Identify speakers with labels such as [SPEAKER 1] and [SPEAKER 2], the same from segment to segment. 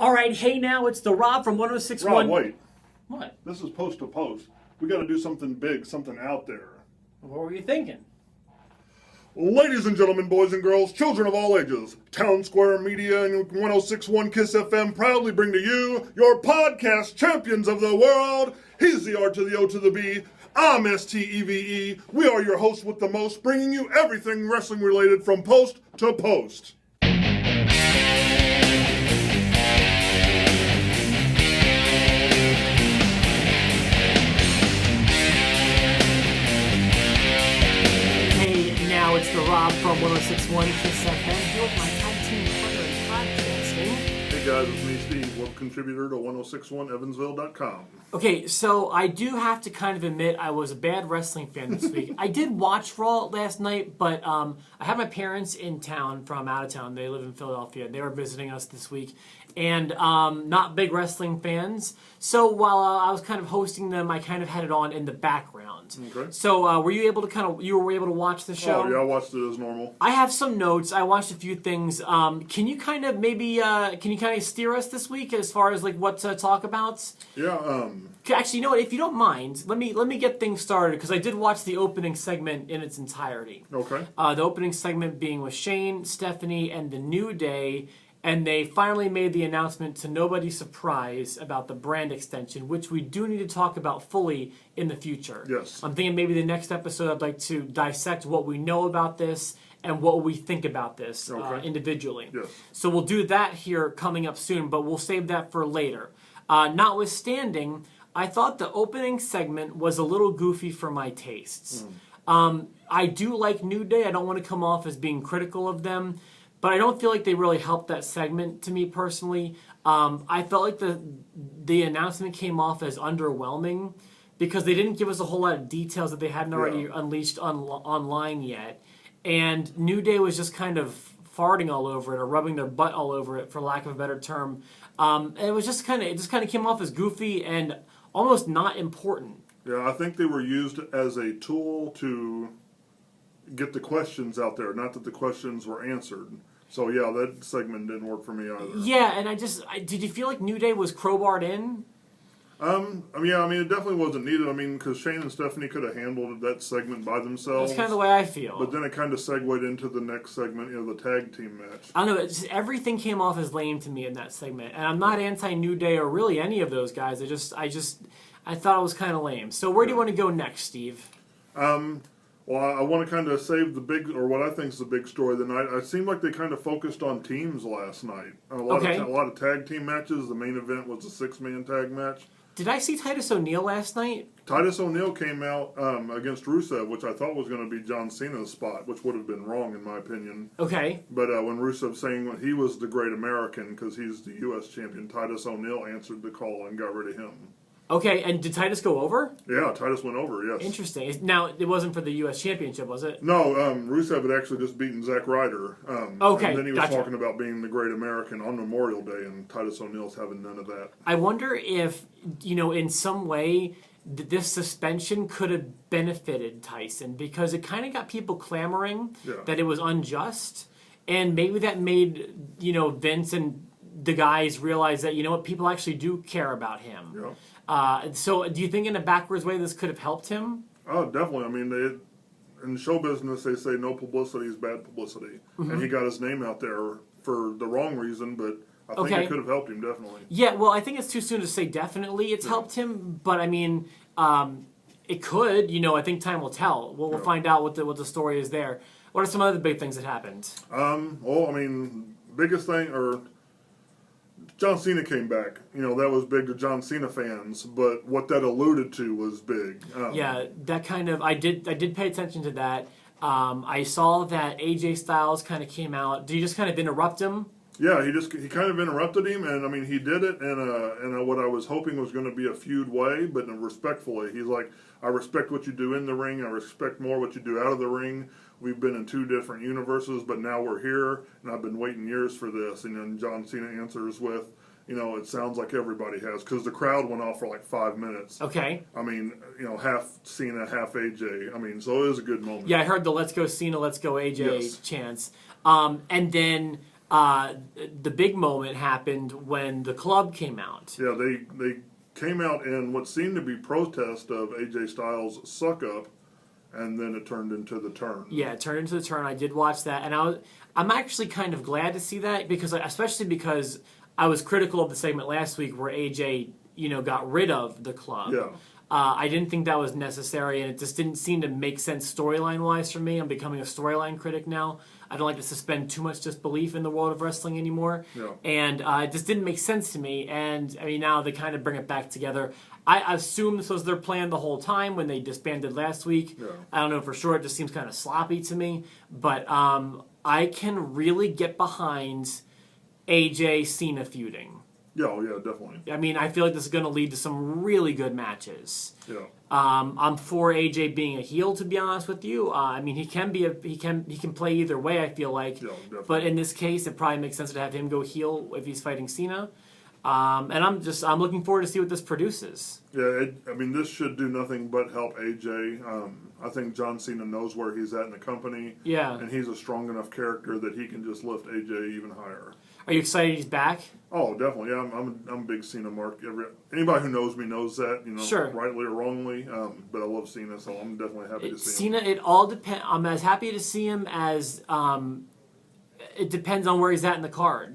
[SPEAKER 1] All right, hey now, it's the Rob from 106.1.
[SPEAKER 2] Rob, wait.
[SPEAKER 1] What?
[SPEAKER 2] This is post to post. We got to do something big, something out there.
[SPEAKER 1] What were you thinking?
[SPEAKER 2] Ladies and gentlemen, boys and girls, children of all ages, Town Square Media and 106.1 KISS FM proudly bring to you your podcast champions of the world. He's the R to the O to the B. I'm STEVE. We are your hosts with the most, bringing you everything wrestling related from post to post.
[SPEAKER 1] Now it's the Rob from 106.1 KISS FM here with my tag team partner in podcasting.
[SPEAKER 2] Hey guys, it's me, Steve, web contributor to 106.1 evansville.com.
[SPEAKER 1] Okay, so I do have to kind of admit I was a bad wrestling fan this week. I did watch Raw last night, but I had my parents in town from out of town. They live in Philadelphia. They were visiting us this week, and not big wrestling fans. So while I was kind of hosting them, I kind of had it on in the background.
[SPEAKER 2] Okay.
[SPEAKER 1] So were you able to you were able to watch the show?
[SPEAKER 2] Oh yeah, I watched it as normal.
[SPEAKER 1] I have some notes. I watched a few things. Can you kind of steer us this week as far as like what to talk about?
[SPEAKER 2] Yeah.
[SPEAKER 1] Actually, you know what? If you don't mind, let me get things started because I did watch the opening segment in its entirety.
[SPEAKER 2] Okay.
[SPEAKER 1] The opening segment being with Shane, Stephanie, and the New Day. And they finally made the announcement to nobody's surprise about the brand extension, which we do need to talk about fully in the future.
[SPEAKER 2] Yes.
[SPEAKER 1] I'm thinking maybe the next episode I'd like to dissect what we know about this and what we think about this individually.
[SPEAKER 2] Yes.
[SPEAKER 1] So we'll do that here coming up soon, but we'll save that for later. Notwithstanding, I thought the opening segment was a little goofy for my tastes. I do like New Day. I don't want to come off as being critical of them. But I don't feel like they really helped that segment to me personally. I felt like the announcement came off as underwhelming because they didn't give us a whole lot of details that they hadn't already unleashed online yet. And New Day was just kind of farting all over it or rubbing their butt all over it, for lack of a better term. And it just kind of came off as goofy and almost not important.
[SPEAKER 2] Yeah, I think they were used as a tool to get the questions out there, not that the questions were answered. So yeah, that segment didn't work for me either.
[SPEAKER 1] Yeah, and did you feel like New Day was crowbarred in?
[SPEAKER 2] It definitely wasn't needed. Because Shane and Stephanie could have handled that segment by themselves.
[SPEAKER 1] That's kind of the way I feel.
[SPEAKER 2] But then it kind of segued into the next segment, the tag team match.
[SPEAKER 1] I don't know, everything came off as lame to me in that segment. And I'm not anti-New Day or really any of those guys. I thought it was kind of lame. So where do you want to go next, Steve?
[SPEAKER 2] Well, I want to kind of save what I think is the big story of the night. It seemed like they kind of focused on teams last night. A lot of tag team matches. The main event was a 6-man tag match.
[SPEAKER 1] Did I see Titus O'Neil last night?
[SPEAKER 2] Titus O'Neil came out against Rusev, which I thought was going to be John Cena's spot, which would have been wrong in my opinion.
[SPEAKER 1] Okay.
[SPEAKER 2] But when Rusev saying he was the Great American because he's the U.S. champion, Titus O'Neil answered the call and got rid of him.
[SPEAKER 1] Okay, and did Titus go over?
[SPEAKER 2] Yeah, Titus went over, yes.
[SPEAKER 1] Interesting. Now, it wasn't for the U.S. Championship, was it?
[SPEAKER 2] No, Rusev had actually just beaten Zack Ryder.
[SPEAKER 1] Okay,
[SPEAKER 2] and then he was talking about being the Great American on Memorial Day, and Titus O'Neil's having none of that.
[SPEAKER 1] I wonder if, in some way, this suspension could have benefited Tyson, because it kind of got people clamoring that it was unjust, and maybe that made, Vince and the guys realize that, people actually do care about him.
[SPEAKER 2] Yeah.
[SPEAKER 1] So do you think in a backwards way this could have helped him?
[SPEAKER 2] Oh, definitely. In show business, they say no publicity is bad publicity. Mm-hmm. And he got his name out there for the wrong reason, but I think it could have helped him, definitely.
[SPEAKER 1] Yeah, well, I think it's too soon to say definitely it's helped him, but it could. I think time will tell. We'll find out what the story is there. What are some other big things that happened?
[SPEAKER 2] Biggest thing, John Cena came back. That was big to John Cena fans, but what that alluded to was big.
[SPEAKER 1] That kind of, I did pay attention to that. I saw that AJ Styles kind of came out. Did you just kind of interrupt him?
[SPEAKER 2] Yeah, he kind of interrupted him, and he did it in what I was hoping was going to be a feud way, but respectfully. He's like, I respect what you do in the ring. I respect more what you do out of the ring. We've been in 2 different universes, but now we're here, and I've been waiting years for this. And then John Cena answers with, it sounds like everybody has, because the crowd went off for like 5 minutes.
[SPEAKER 1] Okay.
[SPEAKER 2] Half Cena, half AJ. So it was a good moment.
[SPEAKER 1] Yeah, I heard the "Let's Go Cena, Let's Go AJ" chants. And then the big moment happened when the club came out.
[SPEAKER 2] Yeah, they came out in what seemed to be protest of AJ Styles' suck up, and then it turned into the turn.
[SPEAKER 1] Yeah, it turned into the turn. I did watch that, and I'm actually kind of glad to see that especially because I was critical of the segment last week where AJ, got rid of the club.
[SPEAKER 2] Yeah.
[SPEAKER 1] I didn't think that was necessary, and it just didn't seem to make sense storyline-wise for me. I'm becoming a storyline critic now. I don't like to suspend too much disbelief in the world of wrestling anymore.
[SPEAKER 2] Yeah.
[SPEAKER 1] And it just didn't make sense to me. And, now they kind of bring it back together. I assume this was their plan the whole time when they disbanded last week.
[SPEAKER 2] Yeah.
[SPEAKER 1] I don't know for sure. It just seems kind of sloppy to me. But I can really get behind AJ Cena feuding.
[SPEAKER 2] Yeah, oh yeah, definitely.
[SPEAKER 1] I feel like this is going to lead to some really good matches.
[SPEAKER 2] Yeah.
[SPEAKER 1] I'm for AJ being a heel, to be honest with you. He can play either way. I feel like,
[SPEAKER 2] Yeah, definitely.
[SPEAKER 1] but in this case, it probably makes sense to have him go heel if he's fighting Cena. And I'm looking forward to see what this produces.
[SPEAKER 2] Yeah, this should do nothing but help AJ. I think John Cena knows where he's at in the company.
[SPEAKER 1] Yeah.
[SPEAKER 2] And he's a strong enough character that he can just lift AJ even higher.
[SPEAKER 1] Are you excited he's back?
[SPEAKER 2] Oh, definitely. Yeah, I'm a big Cena mark. Anybody who knows me knows that,
[SPEAKER 1] Sure.
[SPEAKER 2] rightly or wrongly. But I love Cena, so I'm definitely happy to see him.
[SPEAKER 1] Cena, it all depends. I'm as happy to see him as it depends on where he's at in the card.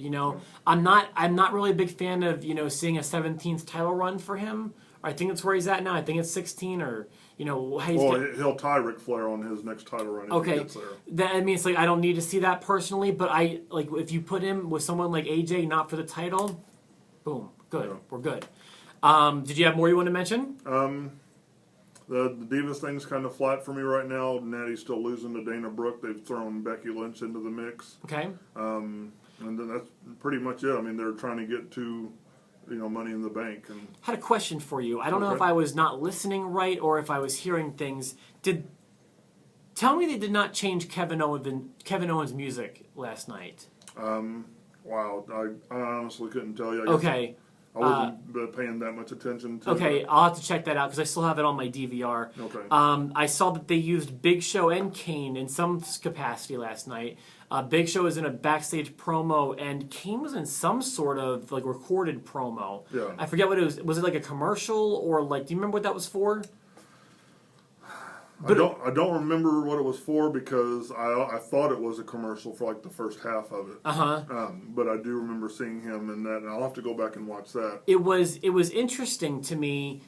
[SPEAKER 1] I'm not really a big fan of seeing a 17th title run for him. I think that's where he's at now. I think it's 16 or
[SPEAKER 2] He'll tie Ric Flair on his next title run if he gets there.
[SPEAKER 1] It's like I don't need to see that personally, but if you put him with someone like AJ, not for the title, boom, good,
[SPEAKER 2] Yeah.
[SPEAKER 1] we're good. Did you have more you want to mention?
[SPEAKER 2] The Divas thing's kind of flat for me right now. Natty's still losing to Dana Brooke. They've thrown Becky Lynch into the mix.
[SPEAKER 1] Okay.
[SPEAKER 2] And then that's pretty much it. They're trying to get to Money in the Bank. And
[SPEAKER 1] I had a question for you. I don't know if I was not listening right or if I was hearing things. Tell me they did not change Kevin Owens' music last night.
[SPEAKER 2] Wow, I honestly couldn't tell you.
[SPEAKER 1] Okay.
[SPEAKER 2] I wasn't paying that much attention to
[SPEAKER 1] Okay, I'll have to check that out because I still have it on my DVR.
[SPEAKER 2] Okay.
[SPEAKER 1] I saw that they used Big Show and Kane in some capacity last night. Big Show was in a backstage promo, and Kane was in some sort of recorded promo.
[SPEAKER 2] Yeah.
[SPEAKER 1] I forget what it was. Was it like a commercial or do you remember what that was for?
[SPEAKER 2] I don't remember what it was for because I thought it was a commercial for the first half of it. But I do remember seeing him in that, and I'll have to go back and watch that.
[SPEAKER 1] It was interesting to me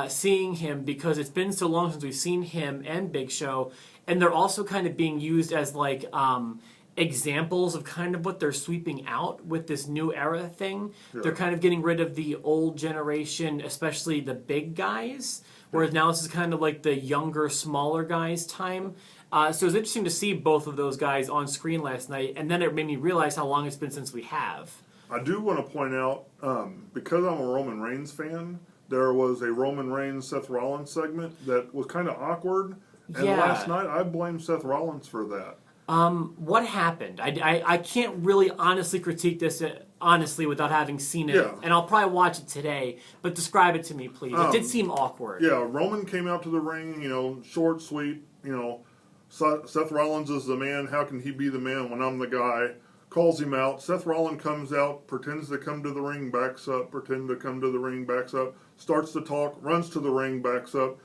[SPEAKER 1] seeing him because it's been so long since we've seen him and Big Show, and they're also kind of being used as examples of kind of what they're sweeping out with this new era thing. Yeah. They're kind of getting rid of the old generation, especially the big guys, whereas now this is kind of the younger, smaller guys' time. So it was interesting to see both of those guys on screen last night, and then it made me realize how long it's been since we have.
[SPEAKER 2] I do want to point out, because I'm a Roman Reigns fan, there was a Roman Reigns Seth Rollins segment that was kind of awkward, and last night I blame Seth Rollins for that.
[SPEAKER 1] What happened? I can't really honestly critique this honestly without having seen it, and I'll probably watch it today, but describe it to me, please. It did seem awkward.
[SPEAKER 2] Yeah, Roman came out to the ring, short, sweet, Seth Rollins is the man. How can he be the man when I'm the guy? Calls him out. Seth Rollins comes out, pretends to come to the ring, backs up, starts to talk, runs to the ring, backs up.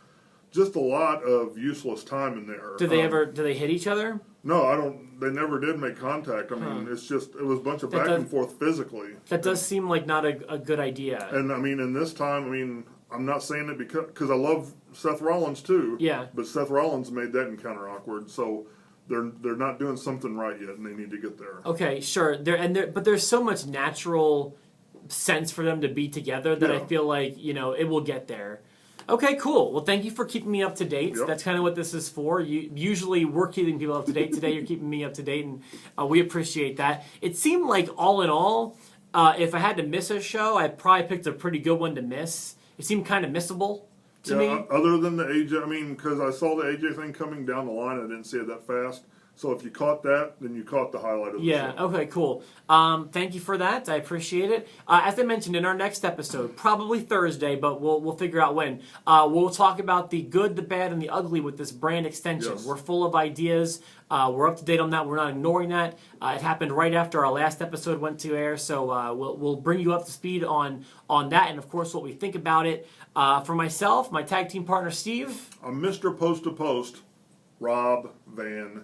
[SPEAKER 2] Just a lot of useless time in there.
[SPEAKER 1] Do they hit each other?
[SPEAKER 2] No, I don't. They never did make contact. It was a bunch of back and forth physically.
[SPEAKER 1] That does seem like not a good idea.
[SPEAKER 2] And in this time, I'm not saying it because I love Seth Rollins too.
[SPEAKER 1] Yeah.
[SPEAKER 2] But Seth Rollins made that encounter awkward, so they're not doing something right yet, and they need to get there.
[SPEAKER 1] Okay, sure. But there's so much natural sense for them to be together that I feel like it will get there. Okay, cool. Well, thank you for keeping me up to date.
[SPEAKER 2] Yep.
[SPEAKER 1] That's kind of what this is for. Usually we're keeping people up to date. Today you're keeping me up to date, and we appreciate that. It seemed like, all in all, if I had to miss a show, I probably picked a pretty good one to miss. It seemed kind of missable to me.
[SPEAKER 2] Other than the AJ, because I saw the AJ thing coming down the line, I didn't see it that fast. So if you caught that, then you caught the highlight of the
[SPEAKER 1] Yeah,
[SPEAKER 2] show.
[SPEAKER 1] okay, cool. Thank you for that. I appreciate it. As I mentioned, in our next episode, probably Thursday, but we'll figure out when, we'll talk about the good, the bad, and the ugly with this brand extension.
[SPEAKER 2] Yes.
[SPEAKER 1] We're full of ideas. We're up to date on that. We're not ignoring that. It happened right after our last episode went to air, so we'll bring you up to speed on that and, of course, what we think about it. For myself, my tag team partner, Steve.
[SPEAKER 2] I'm Mr. Post to Post, Rob Van